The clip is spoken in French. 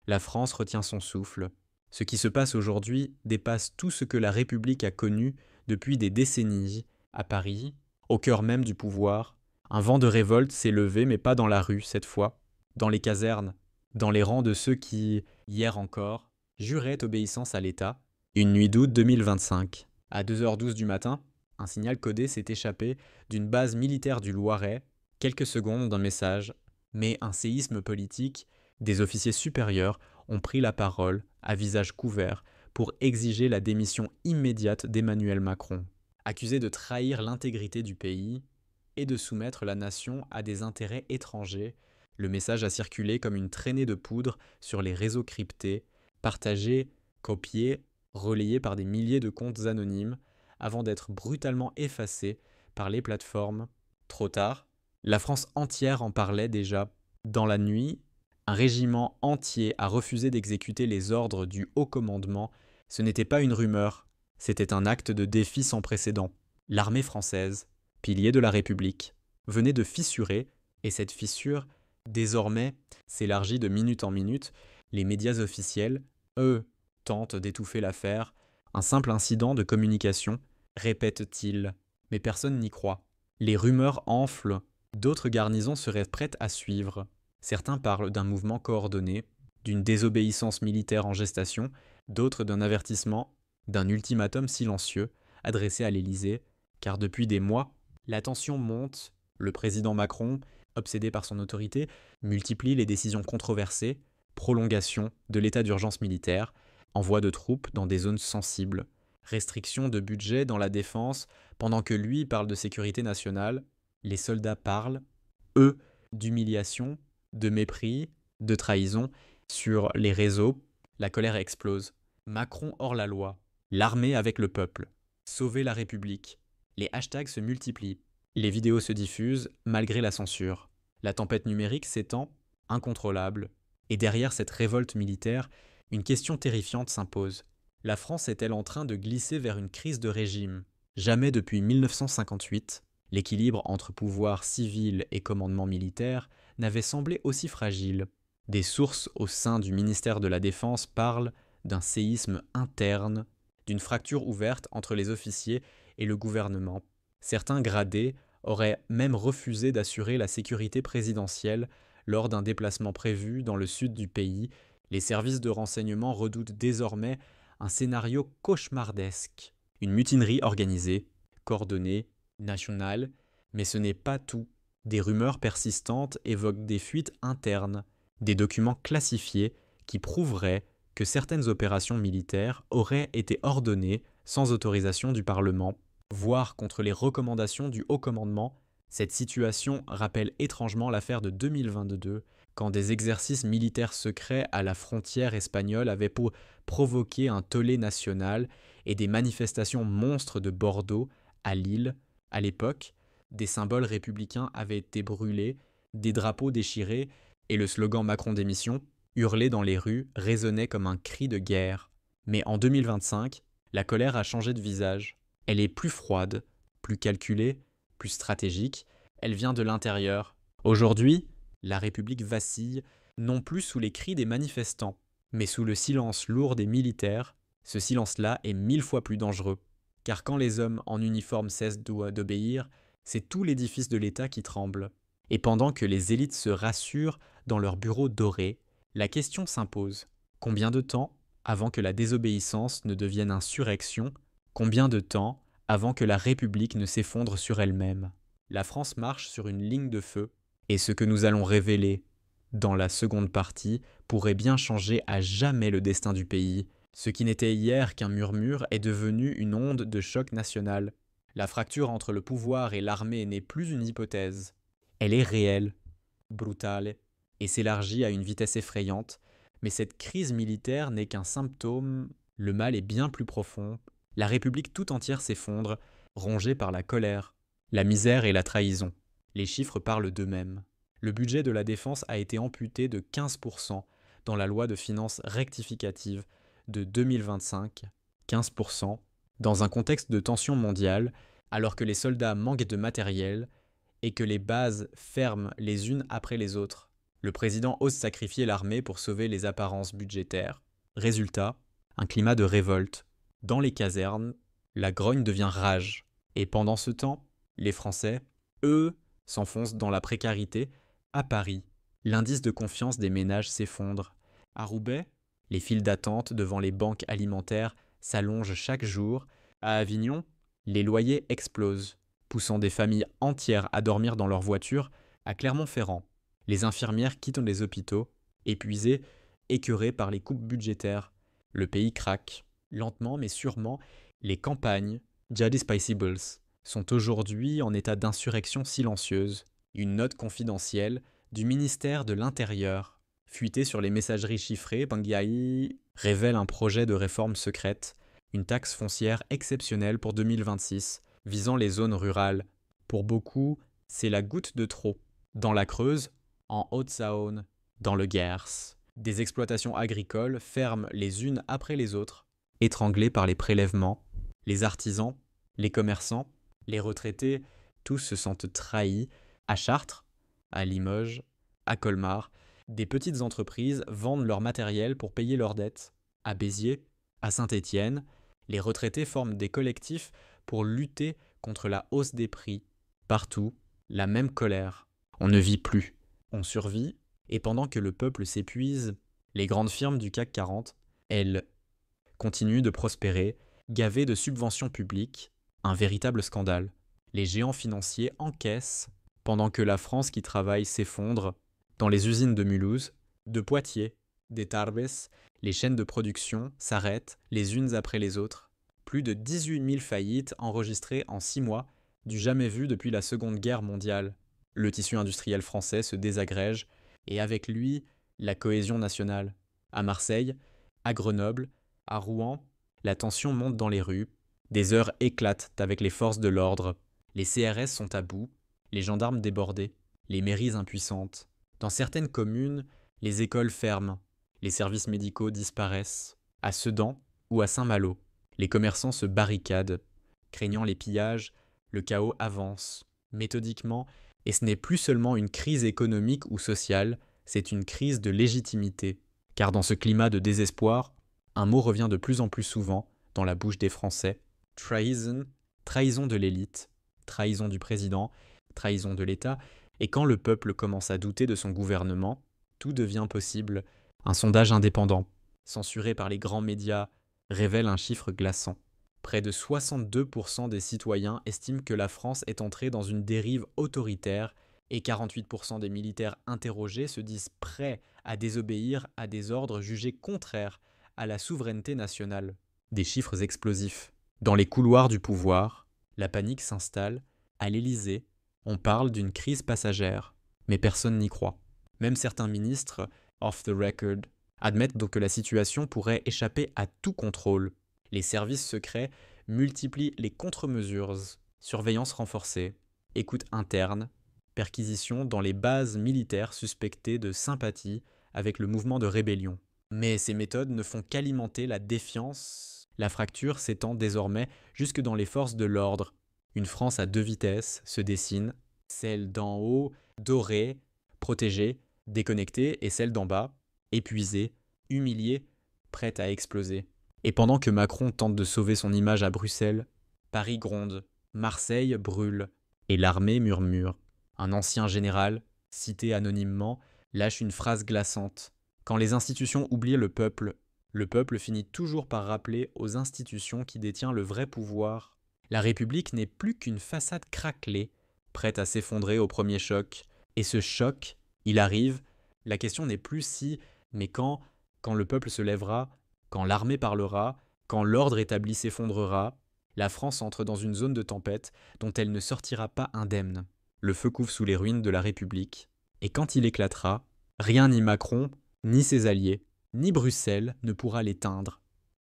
La France retient son souffle. Ce qui se passe aujourd'hui dépasse tout ce que la République a connu depuis des décennies, à Paris, au cœur même du pouvoir. Un vent de révolte s'est levé, mais pas dans la rue cette fois, dans les casernes, dans les rangs de ceux qui, hier encore, juraient obéissance à l'État. Une nuit d'août 2025, à 2h12 du matin, un signal codé s'est échappé d'une base militaire du Loiret, quelques secondes d'un message, mais un séisme politique, des officiers supérieurs ont pris la parole, à visage couvert, pour exiger la démission immédiate d'Emmanuel Macron. Accusé de trahir l'intégrité du pays et de soumettre la nation à des intérêts étrangers, le message a circulé comme une traînée de poudre sur les réseaux cryptés, partagé, copié, relayé par des milliers de comptes anonymes, avant d'être brutalement effacé par les plateformes. Trop tard, la France entière en parlait déjà. Dans la nuit, un régiment entier a refusé d'exécuter les ordres du haut commandement. Ce n'était pas une rumeur, c'était un acte de défi sans précédent. L'armée française, pilier de la République, venait de fissurer, et cette fissure, désormais, s'élargit de minute en minute. Les médias officiels, eux, tentent d'étouffer l'affaire. Un simple incident de communication, répète-t-il, mais personne n'y croit. Les rumeurs enflent, d'autres garnisons seraient prêtes à suivre. Certains parlent d'un mouvement coordonné, d'une désobéissance militaire en gestation, d'autres d'un avertissement, d'un ultimatum silencieux adressé à l'Élysée, car depuis des mois, la tension monte, le président Macron, obsédé par son autorité, multiplie les décisions controversées, prolongation de l'état d'urgence militaire, envoi de troupes dans des zones sensibles, restriction de budget dans la défense, pendant que lui parle de sécurité nationale, les soldats parlent, eux, d'humiliation, de mépris, de trahison. Sur les réseaux, la colère explose. Macron hors la loi, l'armée avec le peuple, sauver la République. Les hashtags se multiplient. Les vidéos se diffusent malgré la censure. La tempête numérique s'étend, incontrôlable. Et derrière cette révolte militaire, une question terrifiante s'impose. La France est-elle en train de glisser vers une crise de régime ? Jamais depuis 1958, l'équilibre entre pouvoir civil et commandement militaire n'avait semblé aussi fragile. Des sources au sein du ministère de la Défense parlent d'un séisme interne, d'une fracture ouverte entre les officiers et le gouvernement. Certains gradés auraient même refusé d'assurer la sécurité présidentielle lors d'un déplacement prévu dans le sud du pays. Les services de renseignement redoutent désormais un scénario cauchemardesque. Une mutinerie organisée, coordonnée, nationale, mais ce n'est pas tout. Des rumeurs persistantes évoquent des fuites internes, des documents classifiés qui prouveraient que certaines opérations militaires auraient été ordonnées sans autorisation du Parlement, voire contre les recommandations du haut commandement. Cette situation rappelle étrangement l'affaire de 2022, quand des exercices militaires secrets à la frontière espagnole avaient provoqué un tollé national et des manifestations monstres de Bordeaux à Lille. À l'époque, des symboles républicains avaient été brûlés, des drapeaux déchirés, et le slogan Macron démission, hurlé dans les rues, résonnait comme un cri de guerre. Mais en 2025, la colère a changé de visage. Elle est plus froide, plus calculée, plus stratégique. Elle vient de l'intérieur. Aujourd'hui, la République vacille, non plus sous les cris des manifestants, mais sous le silence lourd des militaires. Ce silence-là est 1000 fois plus dangereux. Car quand les hommes en uniforme cessent d'obéir, c'est tout l'édifice de l'État qui tremble. Et pendant que les élites se rassurent dans leurs bureaux dorés, la question s'impose. Combien de temps avant que la désobéissance ne devienne insurrection ? Combien de temps avant que la République ne s'effondre sur elle-même ? La France marche sur une ligne de feu, et ce que nous allons révéler dans la seconde partie pourrait bien changer à jamais le destin du pays. Ce qui n'était hier qu'un murmure est devenu une onde de choc national. La fracture entre le pouvoir et l'armée n'est plus une hypothèse. Elle est réelle, brutale, et s'élargit à une vitesse effrayante. Mais cette crise militaire n'est qu'un symptôme. Le mal est bien plus profond. La République tout entière s'effondre, rongée par la colère, la misère et la trahison. Les chiffres parlent d'eux-mêmes. Le budget de la défense a été amputé de 15% dans la loi de finances rectificative de 2025, 15%, dans un contexte de tension mondiale, alors que les soldats manquent de matériel et que les bases ferment les unes après les autres. Le président ose sacrifier l'armée pour sauver les apparences budgétaires. Résultat, un climat de révolte. Dans les casernes, la grogne devient rage. Et pendant ce temps, les Français, eux, s'enfoncent dans la précarité. À Paris, l'indice de confiance des ménages s'effondre. À Roubaix, les files d'attente devant les banques alimentaires s'allongent chaque jour. À Avignon, les loyers explosent, poussant des familles entières à dormir dans leur voiture. À Clermont-Ferrand, les infirmières quittent les hôpitaux, épuisées, écœurées par les coupes budgétaires. Le pays craque. Lentement mais sûrement, les campagnes, Jadis Paisibles, sont aujourd'hui en état d'insurrection silencieuse. Une note confidentielle du ministère de l'Intérieur, fuitée sur les messageries chiffrées, Bangiai, révèle un projet de réforme secrète, une taxe foncière exceptionnelle pour 2026, visant les zones rurales. Pour beaucoup, c'est la goutte de trop. Dans la Creuse, en Haute-Saône, dans le Gers, des exploitations agricoles ferment les unes après les autres, étranglées par les prélèvements. Les artisans, les commerçants, les retraités, tous se sentent trahis. À Chartres, à Limoges, à Colmar, des petites entreprises vendent leur matériel pour payer leurs dettes. À Béziers, à Saint-Étienne, les retraités forment des collectifs pour lutter contre la hausse des prix. Partout, la même colère. On ne vit plus, on survit, et pendant que le peuple s'épuise, les grandes firmes du CAC 40, elles, continuent de prospérer, gavées de subventions publiques, un véritable scandale. Les géants financiers encaissent, pendant que la France qui travaille s'effondre. Dans les usines de Mulhouse, de Poitiers, des Tarbes, les chaînes de production s'arrêtent les unes après les autres. Plus de 18 000 faillites enregistrées en 6 mois, du jamais vu depuis la Seconde Guerre mondiale. Le tissu industriel français se désagrège, et avec lui, la cohésion nationale. À Marseille, à Grenoble, à Rouen, la tension monte dans les rues, des heurts éclatent avec les forces de l'ordre. Les CRS sont à bout, les gendarmes débordés, les mairies impuissantes. Dans certaines communes, les écoles ferment, les services médicaux disparaissent. À Sedan ou à Saint-Malo, les commerçants se barricadent. Craignant les pillages, le chaos avance, méthodiquement, et ce n'est plus seulement une crise économique ou sociale, c'est une crise de légitimité. Car dans ce climat de désespoir, un mot revient de plus en plus souvent dans la bouche des Français. Treason, trahison de l'élite, trahison du président, trahison de l'État, et quand le peuple commence à douter de son gouvernement, tout devient possible. Un sondage indépendant, censuré par les grands médias, révèle un chiffre glaçant. Près de 62% des citoyens estiment que la France est entrée dans une dérive autoritaire et 48% des militaires interrogés se disent prêts à désobéir à des ordres jugés contraires à la souveraineté nationale. Des chiffres explosifs. Dans les couloirs du pouvoir, la panique s'installe. À l'Élysée, on parle d'une crise passagère, mais personne n'y croit. Même certains ministres, off the record, admettent donc que la situation pourrait échapper à tout contrôle. Les services secrets multiplient les contre-mesures, surveillance renforcée, écoute interne, perquisition dans les bases militaires suspectées de sympathie avec le mouvement de rébellion. Mais ces méthodes ne font qu'alimenter la défiance. La fracture s'étend désormais jusque dans les forces de l'ordre. Une France à 2 vitesses se dessine, celle d'en haut, dorée, protégée, déconnectée, et celle d'en bas, épuisée, humiliée, prête à exploser. Et pendant que Macron tente de sauver son image à Bruxelles, Paris gronde, Marseille brûle, et l'armée murmure. Un ancien général, cité anonymement, lâche une phrase glaçante. Quand les institutions oublient le peuple finit toujours par rappeler aux institutions qui détient le vrai pouvoir. La République n'est plus qu'une façade craquelée, prête à s'effondrer au premier choc. Et ce choc, il arrive, la question n'est plus si, mais quand le peuple se lèvera, quand l'armée parlera, quand l'ordre établi s'effondrera, la France entre dans une zone de tempête dont elle ne sortira pas indemne. Le feu couve sous les ruines de la République, et quand il éclatera, rien ni Macron, ni ses alliés, ni Bruxelles ne pourra l'éteindre.